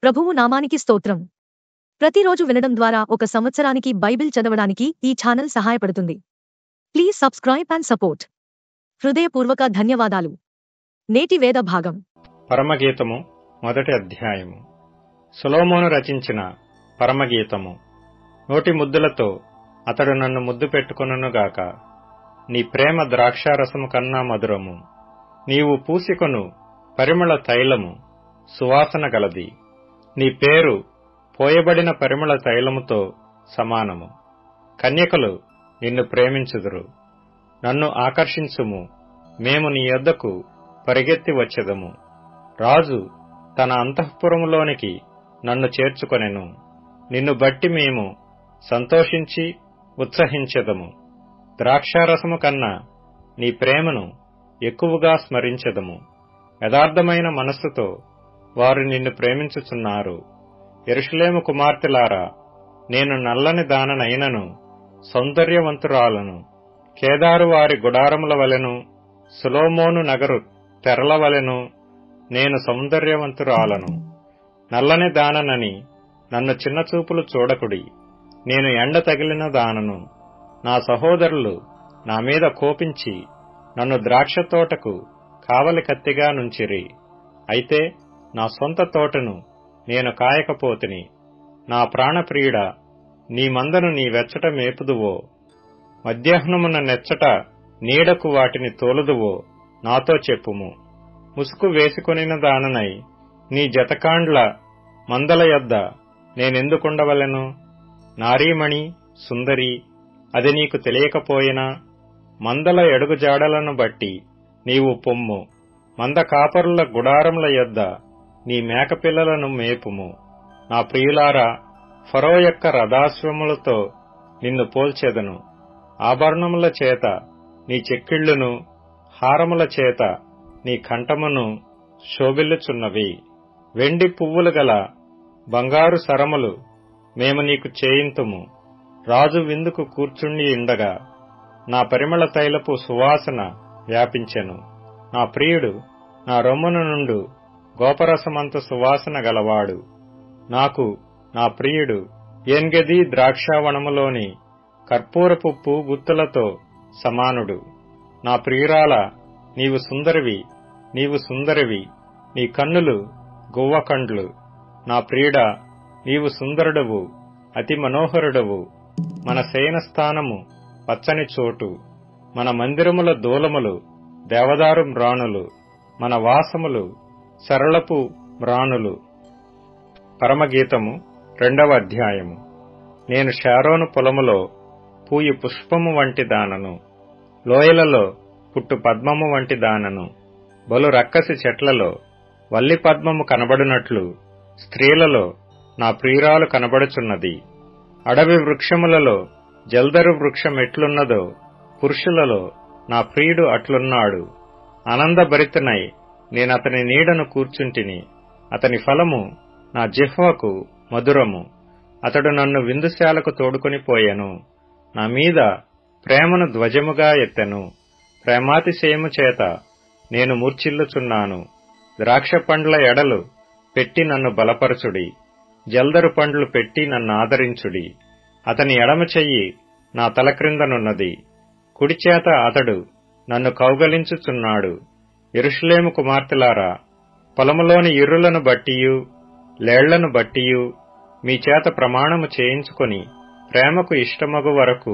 ప్రభువు నామానికి స్తోత్రం. ప్రతిరోజు వినడం ద్వారా ఒక సంవత్సరానికి బైబిల్ చదవడానికి ఈ ఛానల్ సహాయపడుతుంది. Please subscribe and support. హృదయపూర్వక ధన్యవాదాలు. నేటి వేద భాగం పరమగీతము మొదటి అధ్యాయము. సొలొమోను రచించిన పరమగీతము. నోటి ముద్దులతో అతడు నన్ను ముద్దు పెట్టుకొనుగాక. నీ ప్రేమ ద్రాక్షారసము కన్నా మధురము. నీవు పూసికొను పరిమళ తైలము సువాసన గలది. నీ పేరు పోయబడిన పరిమళ తైలముతో సమానము. కన్యకలు నిన్ను ప్రేమించుదురు. నన్ను ఆకర్షించుము, మేము నీ యొద్దకు పరిగెత్తి వచ్చెదము. రాజు తన అంతఃపురములోనికి నన్ను చేర్చుకొనెను. నిన్ను బట్టి మేము సంతోషించి ఉత్సహించెదము. ద్రాక్షారసము కన్నా నీ ప్రేమను ఎక్కువగా స్మరించెదము. యథార్థమైన మనస్సుతో వారు నిన్ను ప్రేమించుచున్నారు. యెరూషలేము కుమార్తెలారా, నేను నల్లని దాననైనను సౌందర్యవంతురాలను. కేదారు వారి గుడారముల వలెను, సొలొమోను నగరు తెరల వలెను నేను సౌందర్యవంతురాలను. నల్లని దాననని నన్ను చిన్నచూపులు చూడకుడి. నేను ఎండ తగిలిన దానను. నా సహోదరులు నా మీద కోపించి నన్ను ద్రాక్ష తోటకు కావలి కత్తిగా నుంచిరి. అయితే నా సొంత తోటను నేను కాయకపోతిని. నా ప్రాణప్రియుడా, నీ మందను నీ వెచ్చట మేపుదువో, మధ్యాహ్నమున నెచ్చట నీడకు వాటిని తోలుదువో నాతో చెప్పుము. ముసుగు వేసుకొనిన దాననై నీ జతకాండ్ల మందల యొద్ద నేనెందుకుండవలెను? నారీమణి సుందరి, అది నీకు తెలియకపోయినా, మందల ఎడుగుజాడలను బట్టి నీవు పొమ్ము. మంద కాపరుల గుడారముల యొద్ద నీ మేకపిల్లలను మేపుము. నా ప్రియులారా, ఫరో యొక్క రథాశ్వములతో నిన్ను పోల్చెదను. ఆభరణముల చేత నీ చెక్కిళ్లును, హారముల చేత నీ కంఠమును శోభిల్లుచున్నవి. వెండి పువ్వులు గల బంగారు సరములు మేము నీకు చేయింతుము. రాజు విందుకు కూర్చుండి ఉండగా నా పరిమళ తైలపు సువాసన వ్యాపించెను. నా ప్రియుడు నా రొమ్మున నుండు గోపరసమంత సువాసన గలవాడు. నాకు నా ప్రియుడు ఏన్గెదీ ద్రాక్షావనములోని కర్పూరపు గుత్తులతో సమానుడు. నా ప్రియురాల, నీవు సుందరివి, నీవు సుందరివి, నీ కన్నులు గువ్వకండ్లు. నా ప్రియుడా, నీవు సుందరుడవు, అతి మనోహరుడవు. మన శయనస్థానము పచ్చని చోటు, మన మందిరముల దూలములు దేవదారు మ్రాణులు, మన వాసములు సరళపు మ్రాణులు. పరమగీతము 2వ అధ్యాయము. నేను షారోను పొలములో పూయి పుష్పము వంటి దానను, లోయలలో పుట్టు పద్మము వంటి దానను. బలు రక్కసి చెట్లలో వల్లి పద్మము కనబడునట్లు స్త్రీలలో నా ప్రియురాలు కనబడుచున్నది. అడవి వృక్షములలో జల్దరు వృక్షమెట్లున్నదో పురుషులలో నా ప్రియుడు అట్లున్నాడు. ఆనందభరితనై నేనతని నీడను కూర్చుంటిని. అతని ఫలము నా జిహ్వకు మధురము. అతడు నన్ను విందుశాలకు తోడుకొని పోయెను. నా మీద ప్రేమను ధ్వజముగా ఎత్తెను. ప్రేమాతిశయము చేత నేను మూర్ఛిల్లుచున్నాను. ద్రాక్ష పండ్ల ఎడలు పెట్టి నన్ను బలపరచుడి. జల్దరు పండ్లు పెట్టి నన్ను ఆదరించుడి. అతని ఎడమ చెయ్యి నా తల క్రిందనున్నది. కుడిచేత అతడు నన్ను కౌగలించుచున్నాడు. యెరూషలేము కుమార్తెలారా, పొలములోని ఇర్రులను బట్టియు లేళ్లను బట్టియు మీ చేత ప్రమాణము చేయించుకొని ప్రేమకు ఇష్టమగు వరకు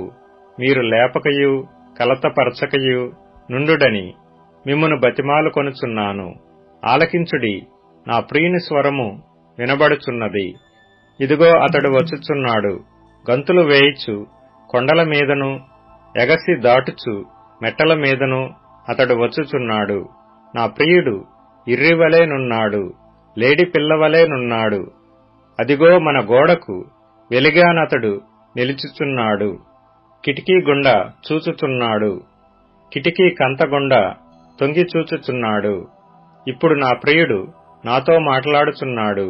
మీరు లేపకయు కలతపరచకయు నుండుడని మిమ్మును బతిమాలుకొనుచున్నాను. ఆలకించుడి, నా ప్రియుని స్వరము వినబడుచున్నది. ఇదిగో అతడు వచ్చుచున్నాడు. గంతులు వేయిచు కొండల మీదను ఎగసి దాటుచు మెట్టల మీదను అతడు వచ్చుచున్నాడు. నా ప్రియుడు ఇర్రివలెనున్నాడు, లేడి పిల్లవలెనున్నాడు. అదిగో మన గోడకు వెలిగానతడు నిలుచుచున్నాడు. కిటికీ గుండా చూచుచున్నాడు. కిటికీ కంతగుండా తొంగి చూచుచున్నాడు. ఇప్పుడు నా ప్రియుడు నాతో మాట్లాడుచున్నాడు.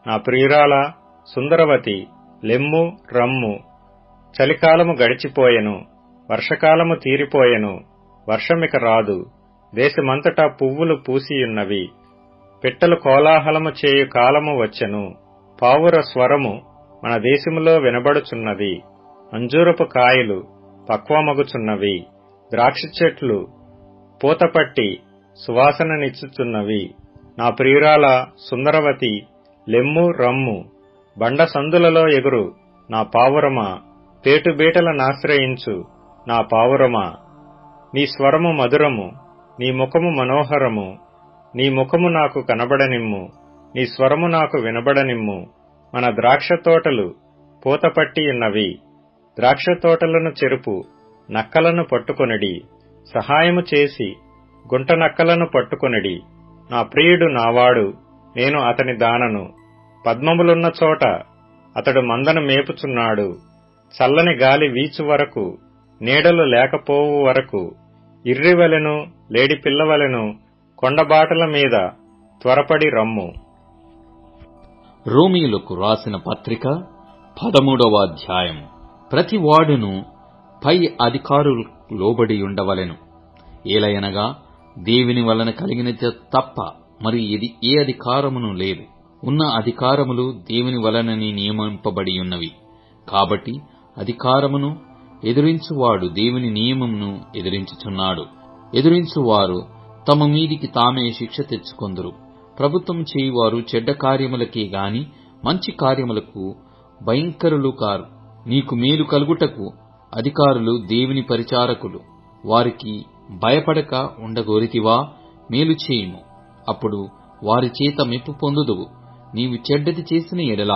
నా ప్రియురాలా, సుందరవతి, లెమ్ము రమ్ము. చలికాలము గడిచిపోయెను, వర్షకాలము తీరిపోయెను, వర్షమిక రాదు. దేశమంతటా పువ్వులు పూసియున్నవి. పిట్టలు కోలాహలము చేయు కాలము వచ్చెను. పావుర స్వరము మన దేశములో వినబడుచున్నది. అంజూరపు కాయలు పక్వమగుచున్నవి. ద్రాక్ష చెట్లు పూతపట్టి సువాసననిచ్చుచున్నవి. నా ప్రియురాల సుందరవతి, లెమ్ము రమ్ము. బండ సందులలో ఎగురు నా పావురమా, పేటుబీటలనాశ్రయించు నా పావురమా. నీ స్వరము మధురము, నీ ముఖము మనోహరము. నీ ముఖము నాకు కనబడనిమ్ము, నీ స్వరము నాకు వినబడనిమ్ము. మన ద్రాక్ష తోటలు పూతపట్టియున్నవి. ద్రాక్ష తోటలను చెరుపు నక్కలను పట్టుకొనిడి. సహాయము చేసి గుంట నక్కలను పట్టుకొనిడి. నా ప్రియుడు నావాడు, నేను అతని దానను. పద్మములున్న చోట అతడు మందను మేపుచున్నాడు. చల్లని గాలి వీచు వరకు, నీడలు లేకపోవు వరకు, ఇర్రివలెను లేడిపిల్లవలెను కొండబాటల మీద త్వరపడి రమ్ము. రోమీయులకు రాసిన పత్రిక 13వ అధ్యాయం. ప్రతి వాడును పై అధికారులకు లోబడి ఉండవలెను. ఏలయనగా దేవుని వలన కలిగినది తప్ప మరి ఏ అధికారమును లేదు. ఉన్న అధికారములు దేవుని వలనని నియమింపబడి ఉన్నవి. కాబట్టి అధికారమును ఎదిరించువాడు దేవుని నియమమును ఎదిరించుచున్నాడు. ఎదిరించువారు తమ మీదికి తామే శిక్ష తెచ్చుకొందురు. ప్రభుత్వం చేయువారు చెడ్డ కార్యములకే గాని మంచి కార్యములకు భయంకరులు కారు. నీకు మేలు కలుగుటకు అధికారులు దేవుని పరిచారకులు. వారికి భయపడక ఉండగోరితివా? మేలు చేయుము, అప్పుడు వారి చేత మెప్పు పొందుదువు. నీవు చెడ్డది చేసిన ఎడల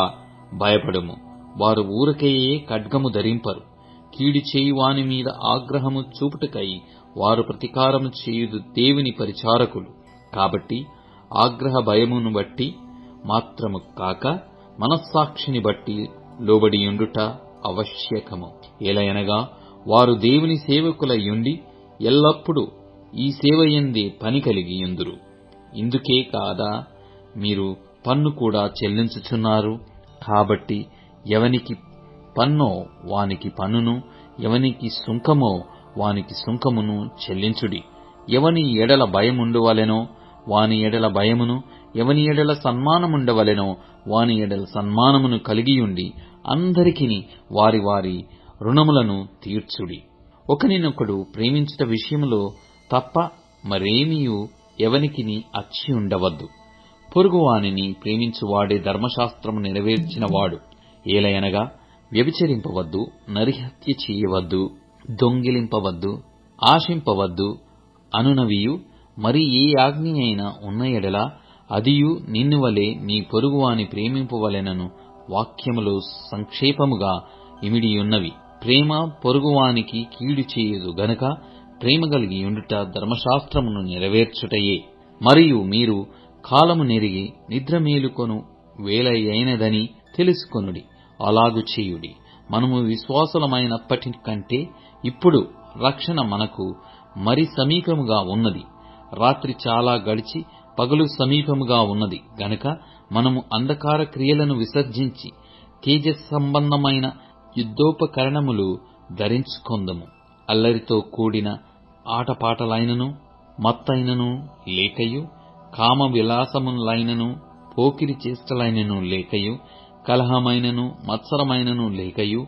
భయపడుము. వారు ఊరకేయే ఖడ్గము ధరింపరు. కీడి చేయువాని మీద ఆగ్రహము చూపుటకై వారు ప్రతీకారము చేయుదు దేవుని పరిచారకులు. కాబట్టి ఆగ్రహ భయమును బట్టి మాత్రము కాక మనస్సాక్షిని బట్టి లోబడియుండుట ఆవశ్యకము. ఏలయనగా వారు దేవుని సేవకులయుండి ఎల్లప్పుడూ ఈ సేవయందే పని కలిగి యుందురు. ఇందుకే కాదా మీరు పన్ను కూడా చెల్లించుచున్నారు? కాబట్టి ఎవనికి పన్నో వానికి పన్నును, ఎవనికి సుంకమో వానికి సుంకమును చెల్లించుడి. ఎవని ఎడల భయముండవలెనో వాని ఎడల భయమును, ఎవని ఎడల సన్మానముండవలెనో వాని ఎడల సన్మానమును కలిగియుండి అందరికిని వారి వారి రుణములను తీర్చుడి. ఒకనినొకడు ప్రేమించుట విషయములో తప్ప మరేమియూ ఎవనికిని అచ్చి ఉండవద్దు. పొరుగువానిని ప్రేమించువాడే ధర్మశాస్త్రము నెరవేర్చినవాడు. ఏలయనగా వ్యభిచరింపవద్దు, నరిహత్య చేయవద్దు, దొంగిలింపవద్దు, ఆశింపవద్దు అనునవియు మరి ఏ ఆజ్ఞ అయినా ఉన్న ఎడల అదియు నిన్ను వలె నీ పొరుగువాని ప్రేమింపవలెనను వాక్యములో సంక్షేపముగా ఇమిడియున్నవి. ప్రేమ పొరుగువానికి కీడు చేయదు గనుక ప్రేమ కలిగి ఉండుట ధర్మశాస్త్రమును నెరవేర్చుటయే. మరియు మీరు కాలము నెరిగి నిద్ర మేలుకొను వేళ అయినదని తెలుసుకొనుడి. అలాగు చేయుడి. మనము విశ్వాసులమైనప్పటి కంటే ఇప్పుడు రక్షణ మనకు మరి సమీపముగా ఉన్నది. రాత్రి చాలా గడిచి పగలు సమీపముగా ఉన్నది గనుక మనము అంధకార క్రియలను విసర్జించి తేజస్ సంబంధమైన యుద్ధోపకరణములు ధరించుకొందము. అల్లరితో కూడిన ఆటపాటలైనను మత్తైనను లేకయు, కామ విలాసములైనను పోకిరి చేష్టలైనను లేకయు, కలహమైనను మత్సరమైనను లేకయు,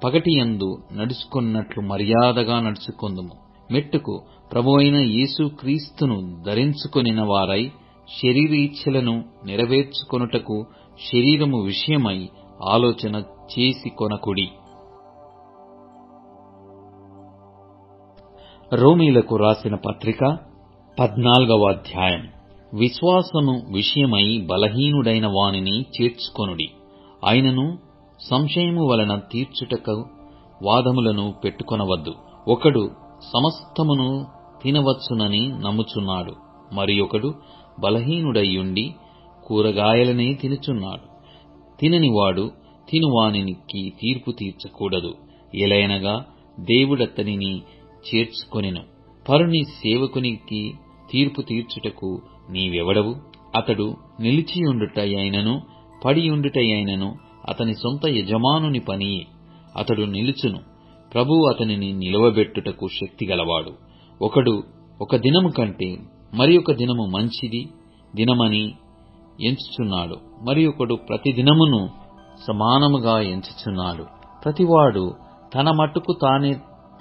పగటియందు నడుచుకున్నట్లు మర్యాదగా నడుచుకొందుము. మెట్టుకు ప్రభువైన యేసు క్రీస్తును ధరించుకొనిన వారై శరీరీచ్ఛలను నెరవేర్చుకొనుటకు శరీరము విషయమై ఆలోచన చేసి కొనకుడి. రోమీలకు రాసిన పత్రిక 14వ అధ్యాయం. విశ్వాసము విషయమై బలహీనుడైన వానిని చేర్చుకొనుడి. ఆయనను సంశయము వలన తీర్చుటకు వాదములను పెట్టుకొనవద్దు. ఒకడు సమస్తమును తినవచ్చునని నమ్ముచున్నాడు, మరి ఒకడు బలహీనుడయ్యుండి కూరగాయలనే తినుచున్నాడు. తిననివాడు తినువానికి తీర్పు తీర్చకూడదు. ఎలయనగా దేవుడతనిని చేర్చుకొనెను. పరుని సేవకునికి తీర్పు తీర్చుటకు నీవెవడవు? అతడు నిలిచియుండుటయైనను పడియుండుటయైనను అతని సొంత యజమానుని పనియే. అతడు నిలుచును, ప్రభువు అతనిని నిలవబెట్టుటకు శక్తిగలవాడు. ఒకడు ఒక దినము కంటే మరి ఒక దినము మంచిది దినమని ఎంచుచున్నాడు, మరి ఒకడు ప్రతి దినమును సమానముగా ఎంచుచున్నాడు. ప్రతివాడు తన మట్టుకు తానే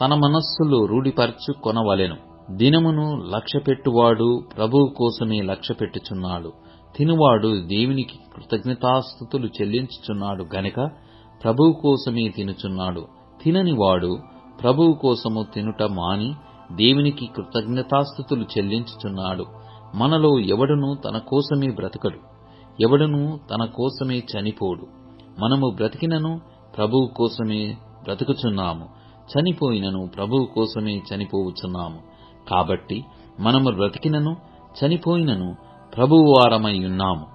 తన మనస్సులో రూఢిపరచుకొనవలెను. దినమును లక్ష్యపెట్టువాడు ప్రభువు కోసమే లక్ష్యపెట్టుచున్నాడు. తినువాడు దేవునికి కృతజ్ఞతాస్తుతులు చెల్లించుచున్నాడు గనక ప్రభువు కోసమే తినుచున్నాడు. తిననివాడు ప్రభువు కోసము తినుట మాని దేవునికి కృతజ్ఞతాస్తుతులు చెల్లించుచున్నాడు. మనలో ఎవడునూ తన కోసమే బ్రతకడు, ఎవడునూ తన కోసమే చనిపోడు. మనము బ్రతికినను ప్రభువు కోసమే బ్రతుకుచున్నాము, చనిపోయినను ప్రభువు కోసమే చనిపోవుచున్నాము. కాబట్టి మనము బ్రతికినను చనిపోయినను ప్రభువు వారమై ఉన్నాము.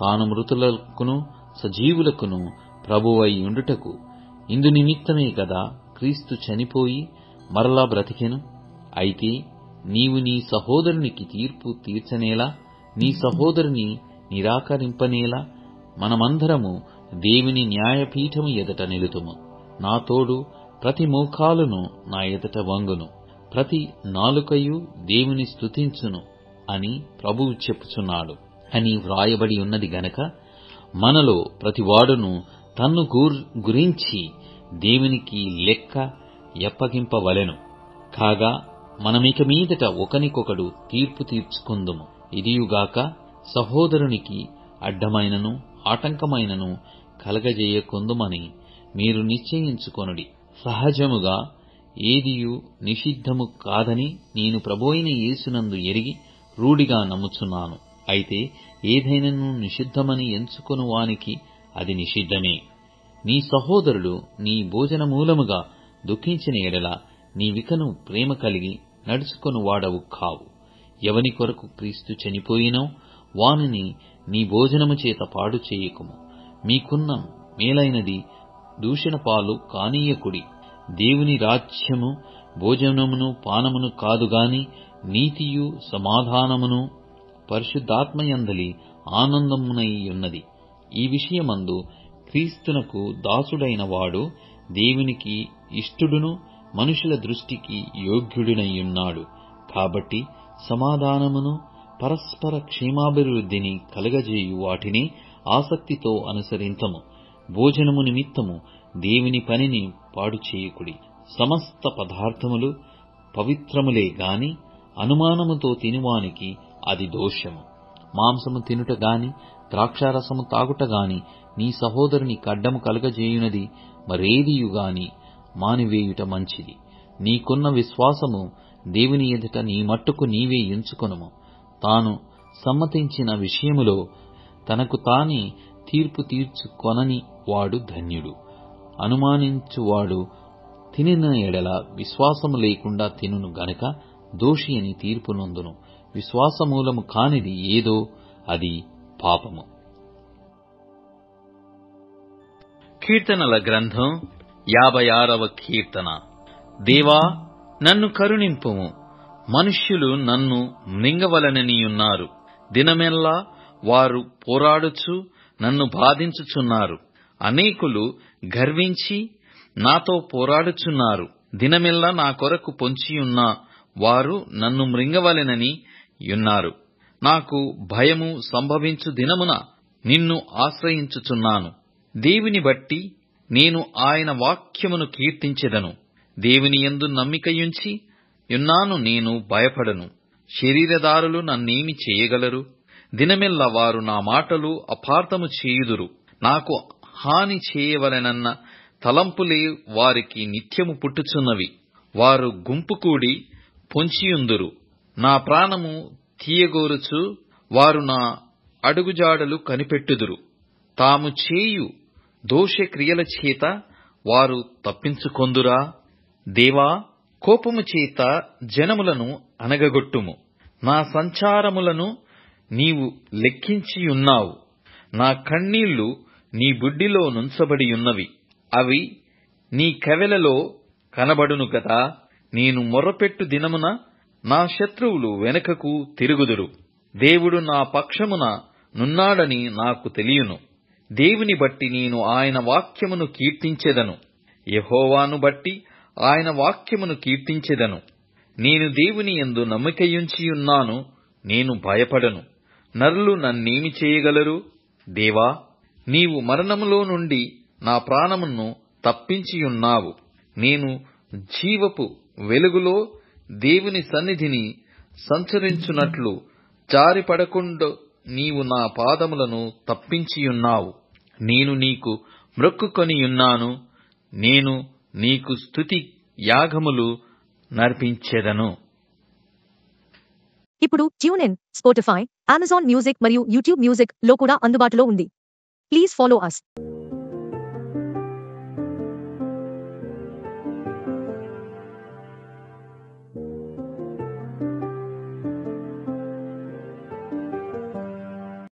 తాను మృతులకును సజీవులకును ప్రభువై ఉండుటకు ఇందు నిమిత్తమే కదా క్రీస్తు చనిపోయి మరలా బ్రతికెను. అయితే నీవు నీ సహోదరునికి తీర్పు తీర్చనేలా, నీ సహోదరుని నిరాకరింపనేలా? మనమందరము దేవుని న్యాయపీఠము ఎదుట నిలుతుము. నా తోడు ప్రతి మోకాలును నా ఎదుట వంగును, ప్రతి నాలుకయు దేవుని స్తుతించును అని ప్రభువు చెప్పుచున్నాడు అని వ్రాయబడి ఉన్నది గనక మనలో ప్రతివాడును తన్ను గురించి దేవునికి లెక్క ఎప్పగింపవలెను. కాగా మనమిక మీదట ఒకనికొకడు తీర్పు తీర్చుకుందుము. ఇదియుగాక సహోదరునికి అడ్డమైనను ఆటంకమైనను కలగజేయకుందుమని మీరు నిశ్చయించుకొనుడి. సహజముగా ఏదియు నిషిద్ధము కాదని నేను ప్రభువైన యేసునందు ఎరిగి రూఢిగా నమ్ముచున్నాను. అయితే ఏదైనను నిషిద్ధమని ఎంచుకొను వానికి అది నిషిద్ధమే. నీ సహోదరుడు నీ భోజనమూలముగా దుఃఖించిన ఎడల నీవికను ప్రేమ కలిగి నడుచుకొను వాడవు కావు. ఎవని కొరకు క్రీస్తు చనిపోయినో వానిని నీ భోజనము చేత పాడు చేయకుము. మీకున్న మేలైనది దూషణ పాలు కానీయకుడి. దేవుని రాజ్యము భోజనమును పానమును కాదుగాని నీతియు సమాధానమును పరిశుద్ధాత్మయందలి ఆనందమునై ఉన్నది. ఈ విషయమందు క్రీస్తునకు దాసుడైన వాడు దేవునికి ఇష్టుడును మనుషుల దృష్టికి యోగ్యుడునయ్యున్నాడు. కాబట్టి సమాధానమును పరస్పర క్షేమాభివృద్ధిని కలగజేయు వాటిని ఆసక్తితో అనుసరింతము. భోజనము నిమిత్తము దేవుని పనిని పాడు చేయకుడి. సమస్త పదార్థములు పవిత్రములే గాని అనుమానముతో తినువానికి అది దోషము. మాంసము తినుట గాని ద్రాక్షారసము తాగుట గాని నీ సహోదరుని కడ్డము కలుగజేయునది మరేదియుగాని మానివేయుట మంచిది. నీకున్న విశ్వాసము దేవుని ఎదుట నీ మట్టుకు నీవే ఎంచుకొనుము. తాను సమ్మతించిన విషయములో తనకు తానే తీర్పు తీర్చుకొనని వాడు ధన్యుడు. అనుమానించువాడు తినిన ఎడల విశ్వాసము లేకుండా తినును గనక దోషి అని తీర్పు నొందును. విశ్వాసమూలము కానిది ఏదో అది పాపము. కీర్తనల గ్రంథం 56వ కీర్తన. దేవా, నన్ను కరుణింపుము. మనుష్యులు నన్ను మృంగవలననియున్నారు. దినమెల్లా వారు పోరాడుచు నన్ను బాధించుచున్నారు. అనేకులు గర్వించి నాతో పోరాడుచున్నారు. దినమెల్లా నా కొరకు పొంచియున్న వారు నన్ను మృంగవలెనని యున్నారు. నాకు భయము సంభవించు దినమున నిన్ను ఆశ్రయించుచున్నాను. దేవుని బట్టి నేను ఆయన వాక్యమును కీర్తించెదను. దేవుని యందు నమ్మికయుంచి యున్నాను, నేను భయపడను. శరీరదారులు నన్నేమి చేయగలరు? దినమెల్లా వారు నా మాటలు అపార్థము చేయుదురు. నాకు హాని చేయవలెనన్న తలంపులే వారికి నిత్యము పుట్టుచున్నవి. వారు గుంపు కూడి పొంచియుందురు. నా ప్రాణము తీయగోరుచు వారు నా అడుగుజాడలు కనిపెట్టుదురు. తాము చేయు దోషక్రియల చేత వారు తప్పించుకొందురా? దేవా, కోపము చేత జనములను అనగగొట్టుము. నా సంచారములను నీవు లెక్కించియున్నావు. నా కన్నీళ్లు నీ బుడ్డిలో నుంచబడియున్నవి. అవి నీ కవెలలో కనబడును గదా. నేను మొర్రపెట్టు దినమున నా శత్రువులు వెనుకకు తిరుగుదురు. దేవుడు నా పక్షమున నున్నాడని నాకు తెలియను. దేవుని బట్టి నేను ఆయన వాక్యమును కీర్తించెదను. యెహోవాను బట్టి ఆయన వాక్యమును కీర్తించెదను. నేను దేవుని యందు నమ్మికయుంచియున్నాను, నేను భయపడను. నరులు నన్నేమి చేయగలరు? దేవా, నీవు మరణములో నుండి నా ప్రాణమును తప్పించియున్నావు. నేను జీవపు వెలుగులో దేవుని సన్నిధిని సంచరించున్నట్లు జారిపడకుండా నీవు నా పాదములను తప్పించియున్నావు. నేను నీకు మ్రొక్కుకొనియున్నాను. నేను నీకు స్తుతి యాగములు నర్పించెదను. ఇప్పుడు tune in, Spotify, Amazon music మరియు యూట్యూబ్ మ్యూజిక్ లో కూడా అందుబాటులో ఉంది. Please follow us.